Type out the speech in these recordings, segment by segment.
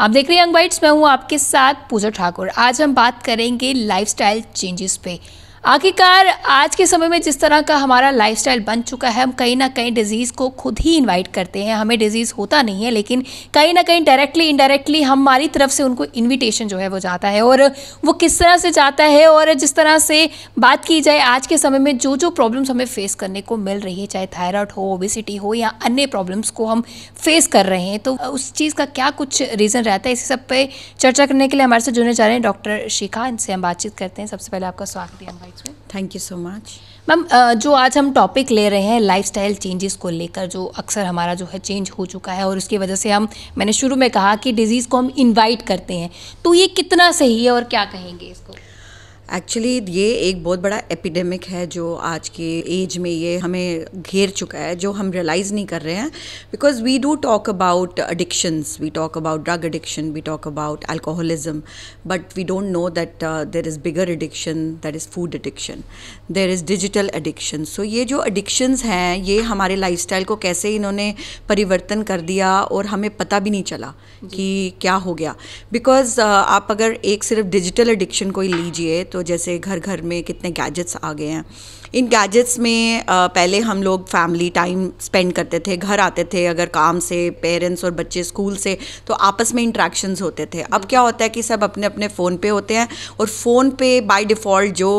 आप देख रहे हैं यंग बाइट्स, मैं हूँ आपके साथ पूजा ठाकुर। आज हम बात करेंगे लाइफस्टाइल चेंजेस पे। आखिरकार आज के समय में जिस तरह का हमारा लाइफस्टाइल बन चुका है, हम कहीं ना कहीं डिजीज़ को खुद ही इनवाइट करते हैं। हमें डिजीज़ होता नहीं है, लेकिन कहीं ना कहीं डायरेक्टली इनडायरेक्टली हमारी तरफ से उनको इनविटेशन जो है वो जाता है। और वो किस तरह से जाता है, और जिस तरह से बात की जाए आज के समय में जो प्रॉब्लम्स हमें फेस करने को मिल रही है, चाहे थायराइड हो, ओबेसिटी हो या अन्य प्रॉब्लम्स को हम फेस कर रहे हैं, तो उस चीज़ का क्या कुछ रीज़न रहता है, इसी सब पे चर्चा करने के लिए हमारे साथ जुड़ने जा रहे हैं डॉक्टर शिखा। इनसे हम बातचीत करते हैं। सबसे पहले आपका स्वागत है। Thank you so much ma'am. जो आज हम टॉपिक ले रहे हैं लाइफस्टाइल चेंजेस को लेकर, जो अक्सर हमारा जो है चेंज हो चुका है और उसकी वजह से मैंने शुरू में कहा कि डिजीज़ को हम इनवाइट करते हैं, तो ये कितना सही है और क्या कहेंगे इसको? एक्चुअली ये एक बहुत बड़ा एपिडेमिक है जो आज के एज में ये हमें घेर चुका है, जो हम रियलाइज़ नहीं कर रहे हैं। Because we do talk about addictions, we talk about drug addiction, we talk about alcoholism, but we don't know that there is bigger addiction, that is food addiction, there is digital addiction. So ये जो addictions हैं, ये हमारे lifestyle को कैसे इन्होंने परिवर्तन कर दिया और हमें पता भी नहीं चला कि क्या हो गया। बिकॉज आप अगर एक सिर्फ डिजिटल एडिक्शन को ही लीजिए, तो जैसे घर घर में कितने गैजेट्स आ गए हैं। इन गैजेट्स में पहले हम लोग फैमिली टाइम स्पेंड करते थे, घर आते थे अगर काम से, पेरेंट्स और बच्चे स्कूल से, तो आपस में इंट्रैक्शंस होते थे। अब क्या होता है कि सब अपने अपने फ़ोन पे होते हैं, और फ़ोन पे बाय डिफ़ॉल्ट जो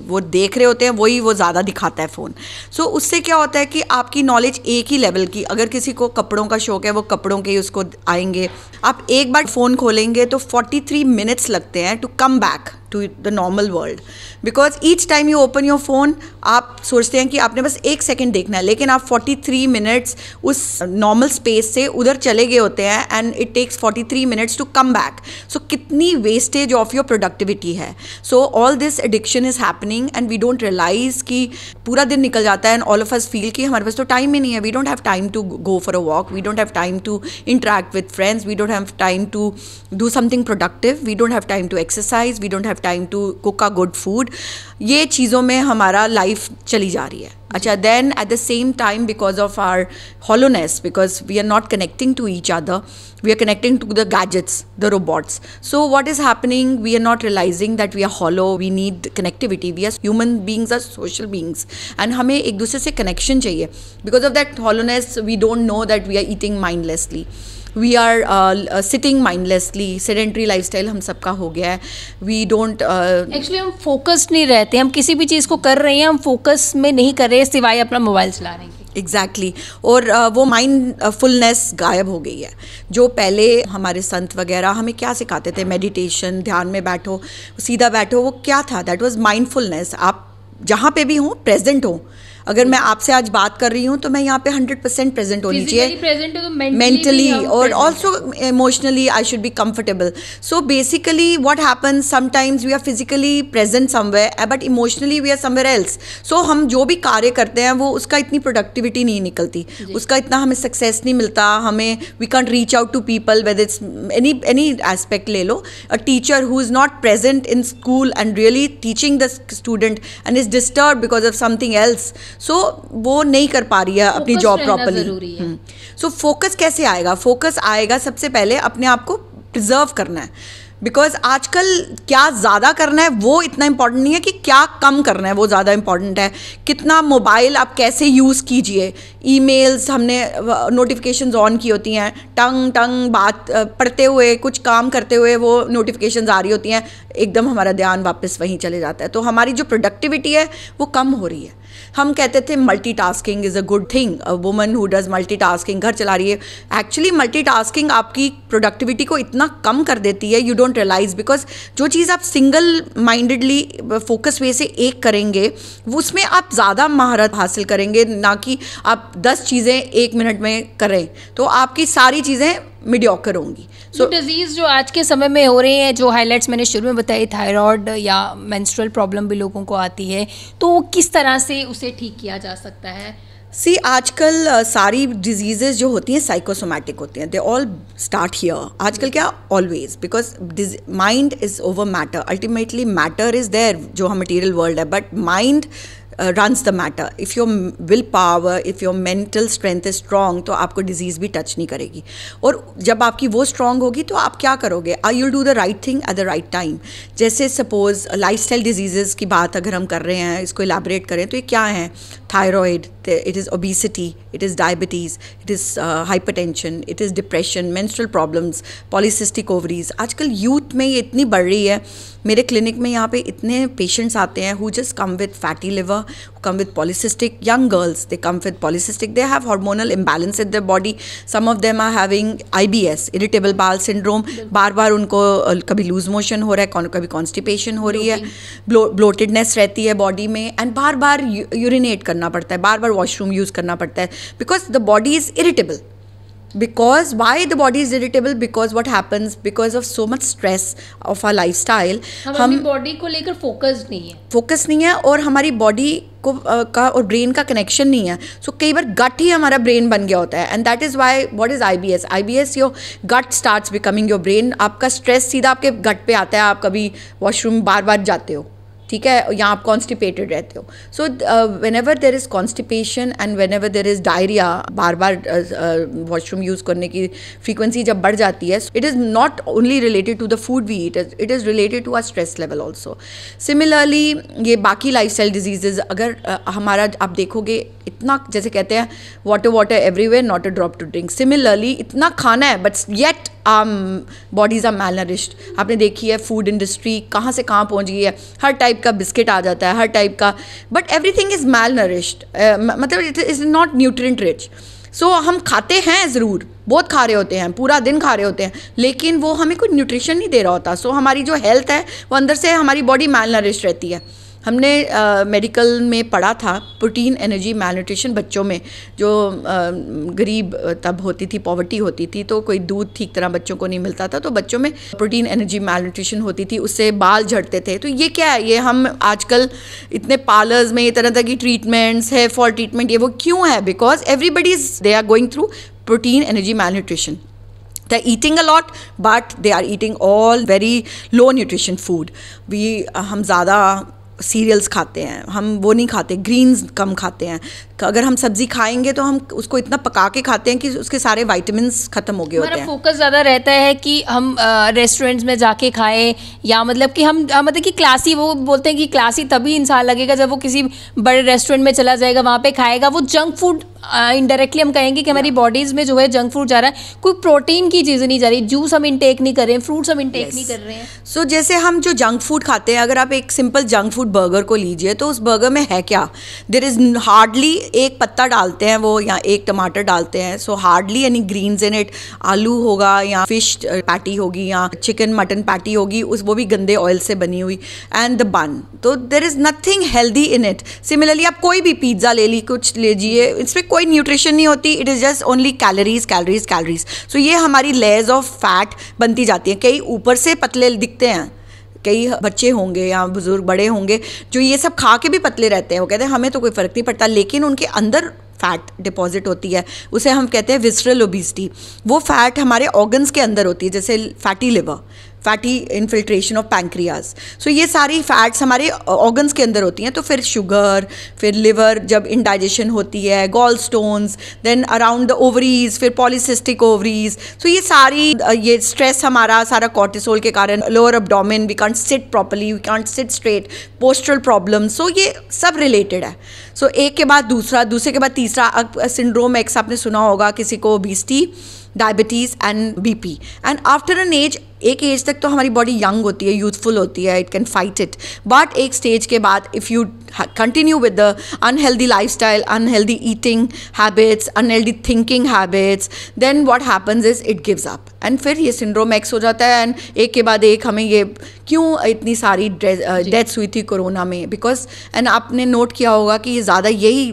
वो देख रहे होते हैं वही वो ज़्यादा दिखाता है फ़ोन। सो उससे क्या होता है कि आपकी नॉलेज एक ही लेवल की, अगर किसी को कपड़ों का शौक़ है वो कपड़ों के ही उसको आएंगे। आप एक बार फ़ोन खोलेंगे तो 43 मिनट्स लगते हैं to come back to the normal world. Because each time you open your phone, आप सोचते हैं कि आपने बस 1 सेकेंड देखना है, लेकिन आप 43 मिनट्स उस नॉर्मल स्पेस से उधर चले गए होते हैं, and it takes 43 minutes to come back. So कितनी वेस्टेज ऑफ योर प्रोडक्टिविटी है। So all this addiction is happening and we don't realise कि पूरा दिन निकल जाता है, and all of us feel कि हमारे पास तो टाइम ही नहीं है। We don't have time to go for a walk, we don't have time to interact with friends, we don't have time to do something productive, we don't have time to exercise, we don't have time to cook a good food. ये चीज़ों में हमारा life चली जा रही है। अच्छा, then at the same time because of our hollowness, because we are not connecting to each other, we are connecting to the gadgets, the robots. So what is happening, we are not realizing that we are hollow, we need connectivity, we are human beings, are social beings, and हमें एक दूसरे से connection चाहिए. Because of that hollowness, we don't know that we are eating mindlessly, we are sitting mindlessly, sedentary lifestyle हम सबका हो गया है. We don't एक्चुअली हम फोकस्ड नहीं रहते, हम किसी भी चीज़ को कर रहे हैं, हम फोकस में नहीं कर रहे हैं सिवाय अपना मोबाइल चला रहे हैं। एग्जैक्टली और वो माइंडफुलनेस गायब हो गई है। जो पहले हमारे संत वगैरह हमें क्या सिखाते थे, मेडिटेशन, ध्यान में बैठो, सीधा बैठो, वो क्या था? That was mindfulness. आप जहाँ पे भी हों प्रेजेंट हो। अगर मैं आपसे आज बात कर रही हूँ तो मैं यहाँ पे 100% प्रेजेंट होनी चाहिए, मेंटली और also emotionally I should be comfortable. So basically what happens, sometimes we are physically present somewhere but emotionally we are somewhere else. So हम जो भी कार्य करते हैं वो उसका इतनी प्रोडक्टिविटी नहीं निकलती, उसका इतना हमें सक्सेस नहीं मिलता, हमें we can't reach out to people whether it's any aspect. ले लो a teacher who is not present in school and really teaching the student and is disturb because of something else. So वो नहीं कर पा रही है अपनी job properly. So focus कैसे आएगा? फोकस आएगा सबसे पहले अपने आप को प्रिजर्व करना है. बिकॉज आजकल क्या ज़्यादा करना है वो इतना इंपॉर्टेंट नहीं है कि क्या कम करना है, वो ज़्यादा इंपॉर्टेंट है. कितना मोबाइल आप कैसे यूज़ कीजिए. ईमेल्स हमने नोटिफिकेशंस ऑन की होती हैं, टंग बात पढ़ते हुए, कुछ काम करते हुए वो नोटिफिकेशंस आ रही होती हैं, एकदम हमारा ध्यान वापस वहीं चले जाता है. तो हमारी जो प्रोडक्टिविटी है वो कम हो रही है. हम कहते थे multitasking is a good thing, a woman who does multitasking, घर चला रही है. एक्चुअली मल्टीटास्किंग आपकी प्रोडक्टिविटी को इतना कम कर देती है, यू डोंट रियलाइज. बिकॉज जो चीज़ आप सिंगल माइंडेडली फोकस वे से एक करेंगे वो उसमें आप ज़्यादा महारत हासिल करेंगे, ना कि आप 10 चीज़ें 1 मिनट में करें तो आपकी सारी चीज़ें मीडियोकर होंगी. सो डिजीज़ जो आज के समय में हो रहे हैं, जो हाइलाइट्स मैंने शुरू में बताई, थायराइड या मेंस्ट्रुअल प्रॉब्लम भी लोगों को आती है, तो वो किस तरह से उसे ठीक किया जा सकता है? सी आजकल सारी डिजीज़ेज जो होती हैं साइकोसोमैटिक होती हैं. They all start here. आजकल क्या, always, because mind is over matter. Ultimately matter is there, जो हम मटेरियल वर्ल्ड है, but mind runs the matter. If your willpower, if your mental strength is strong, तो आपको disease भी touch नहीं करेगी. और जब आपकी वो strong होगी तो आप क्या करोगे? You'll do the right thing at the right time. जैसे suppose lifestyle diseases की बात अगर हम कर रहे हैं, इसको elaborate करें तो ये क्या हैं? Thyroid, it is obesity, it is diabetes, it is hypertension, it is depression, menstrual problems, polycystic ovaries. आजकल youth में ये इतनी बढ़ रही है. मेरे क्लिनिक में यहाँ पे इतने पेशेंट्स आते हैं who just come with fatty liver, who come with polycystic, young girls, they come with polycystic, they have hormonal imbalance in their body, some of them are having IBS, irritable bowel syndrome, बार बार उनको कभी loose motion हो रहा है, कभी constipation हो रही है, ब्लोटेडनेस रहती है बॉडी में, एंड बार बार यूरिनेट करना पड़ता है, बार बार वॉशरूम यूज़ करना पड़ता है, because the body is irritable. Because why the body is irritable? Because what happens? Because of so much stress of our lifestyle. हम अपनी बॉडी को लेकर फोकस नहीं है और हमारी बॉडी को का और ब्रेन का कनेक्शन नहीं है. सो कई बार गट ही हमारा ब्रेन बन गया होता है, and that is why what is IBS your gut starts becoming your brain. आपका स्ट्रेस सीधा आपके गट पे आता है, आप कभी वॉशरूम बार बार जाते हो, ठीक है, या आप कॉन्स्टिपेटेड रहते हो. So whenever there is constipation and whenever there is diarrhoea, बार बार वॉशरूम यूज़ करने की फ्रीक्वेंसी जब बढ़ जाती है, it is not only related to the food we eat, it is related to our stress level also. Similarly ये बाकी लाइफ स्टाइल डिजीज़ अगर हमारा आप देखोगे, इतना जैसे कहते हैं water everywhere not a drop to drink. Similarly इतना खाना है but yet bodies are malnourished. आपने देखी है फूड इंडस्ट्री कहाँ से कहाँ पहुँच गई है, हर टाइप का बिस्किट आ जाता है, हर टाइप का, बट एवरीथिंग इज़ मैलनरिश्ड, मतलब it is not nutrient rich. So हम खाते हैं ज़रूर, बहुत खा रहे होते हैं, पूरा दिन खा रहे होते हैं, लेकिन वो हमें कोई न्यूट्रिशन नहीं दे रहा होता. सो हमारी जो हेल्थ है वो अंदर से हमारी बॉडी मैलनरिश्ड रहती है. हमने मेडिकल में पढ़ा था प्रोटीन एनर्जी मैलन्यूट्रिशन बच्चों में, जो गरीब तब होती थी, पॉवर्टी होती थी, तो कोई दूध ठीक तरह बच्चों को नहीं मिलता था, तो बच्चों में प्रोटीन एनर्जी मैलन्यूट्रिशन होती थी, उससे बाल झड़ते थे. तो ये क्या है, ये हम आजकल इतने पार्लर्स में ये तरह तरह की ट्रीटमेंट्स, हेयर फॉल ट्रीटमेंट, ये वो क्यों है? Because everybody is they are going through protein energy malnutrition. They're eating a lot, but they are eating all very low nutrition food. हम ज़्यादा सीरियल्स खाते हैं, हम वो नहीं खाते, ग्रीन्स कम खाते हैं. अगर हम सब्जी खाएंगे तो हम उसको इतना पका के खाते हैं कि उसके सारे विटामिन्स खत्म हो गए होते हैं. फोकस ज़्यादा रहता है कि हम रेस्टोरेंट्स में जाके खाएं, या मतलब कि हम मतलब कि क्लासी, वो बोलते हैं कि क्लासी तभी इंसान लगेगा जब वो किसी बड़े रेस्टोरेंट में चला जाएगा, वहाँ पे खाएगा. वो जंक फूड इनडायरेक्टली हम कहेंगे कि हमारी बॉडीज़ में जो है जंक फूड जा रहा है, कोई प्रोटीन की चीज़ें नहीं जा रही, जूस हम इंटेक नहीं कर रहे हैं, फ्रूट्स हम इंटेक नहीं कर रहे हैं. सो जैसे हम जो जंक फूड खाते हैं, अगर आप एक सिंपल जंक फूड बर्गर को लीजिए तो उस बर्गर में है क्या? देयर इज़ हार्डली एक पत्ता डालते हैं वो, या एक टमाटर डालते हैं. So hardly any greens in it. आलू होगा या फिश पैटी होगी या चिकन मटन पैटी होगी, उस वो भी गंदे ऑयल से बनी हुई, एंड द बन. तो there is nothing healthy in it. Similarly आप कोई भी पिज्ज़ा ले ली, कुछ लीजिए, इसमें कोई न्यूट्रिशन नहीं होती, it is just only calories. So ये हमारी लेयर्स ऑफ फैट बनती जाती हैं. कई ऊपर से पतले दिखते हैं, कई बच्चे होंगे या बुजुर्ग बड़े होंगे जो ये सब खा के भी पतले रहते हैं, वो कहते हैं हमें तो कोई फ़र्क नहीं पड़ता, लेकिन उनके अंदर फैट डिपॉजिट होती है, उसे हम कहते हैं विसरल ओबेसिटी. वो फैट हमारे ऑर्गन्स के अंदर होती है, जैसे fatty liver, fatty infiltration of pancreas. So ये सारी फैट्स हमारे ऑर्गन्स के अंदर होती हैं. तो फिर शुगर, फिर लिवर जब इंडाइजेशन होती है, gall stones, then around the ovaries, फिर पॉलीसिस्टिक ओवरीज. सो ये सारी ये स्ट्रेस हमारा सारा कॉर्टिसोल के कारण, lower abdomen, we can't sit properly, we can't sit straight, postural problems. So ये सब रिलेटेड है. सो एक के बाद दूसरा, दूसरे के बाद तीसरा. सिंड्रोम एक्स आपने सुना होगा, किसी को obesity, diabetes and BP. And after an age, एक एज तक तो हमारी बॉडी यंग होती है, यूथफुल होती है, it can fight it. But एक स्टेज के बाद if you continue with the unhealthy lifestyle, unhealthy eating habits, unhealthy thinking habits, then what happens is it gives up, and फिर ये syndrome x हो जाता है. एंड एक के बाद एक हमें ये क्यों इतनी सारी डेथ्स हुई थी कोरोना में, बिकॉज एंड आपने नोट किया होगा कि ये ज़्यादा यही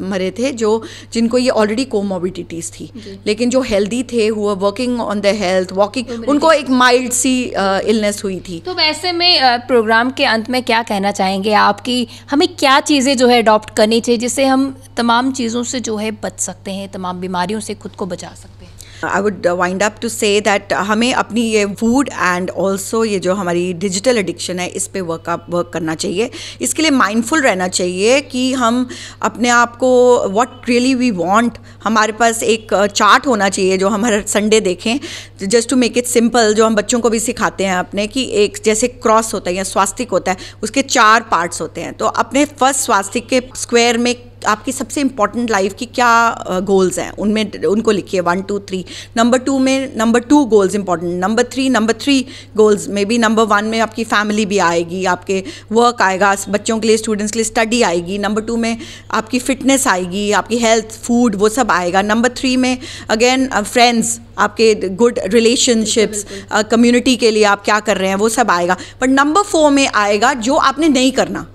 मरे थे जिनको ये ऑलरेडी कोमॉर्बिडिटीज़ थी, लेकिन जो हेल्दी थे, who are working on the health, walking, उनको एक माइल्ड सी इलनेस हुई थी. तो वैसे में प्रोग्राम के अंत में क्या कहना चाहेंगे आपकी, हमें क्या चीज़ें जो है अडॉप्ट करनी चाहिए जिससे हम तमाम चीज़ों से जो है बच सकते हैं, तमाम बीमारियों से खुद को बचा सकते हैं? I would wind up to say that हमें अपनी ये फूड एंड ऑल्सो ये जो हमारी डिजिटल एडिक्शन है इस पे वर्क करना चाहिए। इसके लिए माइंडफुल रहना चाहिए कि हम अपने आप को व्हाट रियली वी वांट, हमारे पास एक चार्ट होना चाहिए जो हम हर संडे देखें, just to make it simple, जो हम बच्चों को भी सिखाते हैं अपने, कि एक जैसे क्रॉस होता है या स्वास्तिक होता है, उसके 4 पार्ट्स होते हैं। तो अपने फर्स्ट स्वास्तिक के स्क्वायर में आपकी सबसे इंपॉर्टेंट लाइफ की क्या गोल्स हैं, उनमें उनको लिखिए 1 2 3। नंबर 2 में number 2 goals important, number 3 goals में भी, नंबर 1 में आपकी फैमिली भी आएगी, आपके वर्क आएगा, बच्चों के लिए, स्टूडेंट्स के लिए स्टडी आएगी, नंबर 2 में आपकी फिटनेस आएगी, आपकी हेल्थ, फूड, वो सब आएगा, नंबर 3 में अगेन फ्रेंड्स, आपके गुड रिलेशनशिप्स, कम्युनिटी के लिए आप क्या कर रहे हैं, वो सब आएगा। पर नंबर 4 में आएगा जो आपने नहीं करना।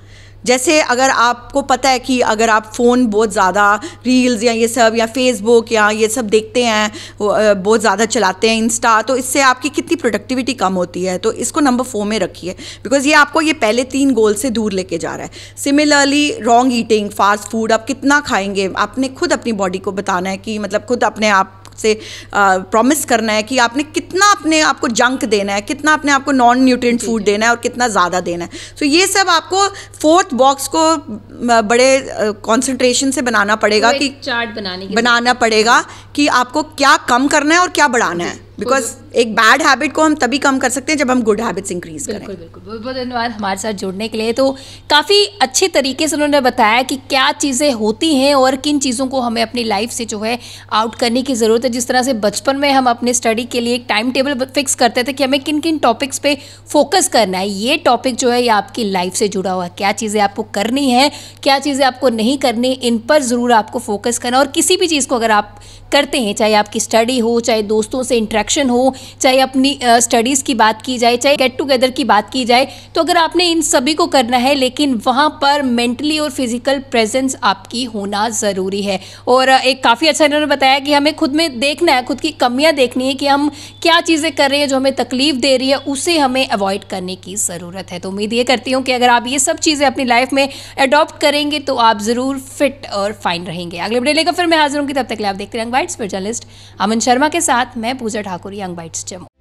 जैसे अगर आपको पता है कि अगर आप फ़ोन बहुत ज़्यादा रील्स या ये सब या फेसबुक या ये सब देखते हैं, बहुत ज़्यादा चलाते हैं, इंस्टा, तो इससे आपकी कितनी प्रोडक्टिविटी कम होती है। तो इसको नंबर 4 में रखिए, बिकॉज ये आपको ये पहले 3 गोल से दूर लेके जा रहा है। Similarly wrong eating, fast food आप कितना खाएंगे, आपने खुद अपनी बॉडी को बताना है कि मतलब खुद अपने आप से प्रॉमिस करना है कि आपने कितना अपने आप को जंक देना है, कितना अपने आप को नॉन न्यूट्रिएंट फूड देना है और कितना ज़्यादा देना है। सो ये सब आपको 4th बॉक्स को बड़े कंसंट्रेशन से बनाना पड़ेगा, कि चार्ट बनाना पड़ेगा कि आपको क्या कम करना है और क्या बढ़ाना है। बिकॉज एक बैड हैबिट को हम तभी कम कर सकते हैं जब हम गुड हैबिट्स इंक्रीज करें। बिल्कुल, बहुत बहुत धन्यवाद हमारे साथ जुड़ने के लिए। तो काफ़ी अच्छे तरीके से उन्होंने बताया कि क्या चीज़ें होती हैं और किन चीज़ों को हमें अपनी लाइफ से जो है आउट करने की ज़रूरत है। जिस तरह से बचपन में हम अपने स्टडी के लिए एक टाइम टेबल फिक्स करते थे कि हमें किन किन टॉपिक्स पे फोकस करना है, ये टॉपिक जो है ये आपकी लाइफ से जुड़ा हुआ है। क्या चीज़ें आपको करनी है, क्या चीज़ें आपको नहीं करनी, इन पर ज़रूर आपको फोकस करना। और किसी भी चीज़ को अगर आप करते हैं, चाहे आपकी स्टडी हो, चाहे दोस्तों से इंटरेक्शन हो, चाहे अपनी स्टडीज़ की बात की जाए, चाहे गेट टुगेदर की बात की जाए, तो अगर आपने इन सभी को करना है, लेकिन वहाँ पर मेंटली और फिजिकल प्रेजेंस आपकी होना ज़रूरी है। और एक काफ़ी अच्छा इन्होंने बताया कि हमें खुद में देखना है, खुद की कमियाँ देखनी है कि हम क्या चीज़ें कर रहे हैं जो हमें तकलीफ दे रही है, उसे हमें अवॉइड करने की ज़रूरत है। तो उम्मीद ये करती हूँ कि अगर आप ये सब चीज़ें अपनी लाइफ में अडॉप्ट करेंगे तो आप ज़रूर फिट और फाइन रहेंगे। अगले वीडियो लेकर फिर मैं हाजिर हूँ, तब तक के लिए आप देखते रहेंगे यंग बाइट्स। फिर जर्नलिस्ट अमन शर्मा के साथ मैं पूजा ठाकुर, यंग बाइट्स जम्मू।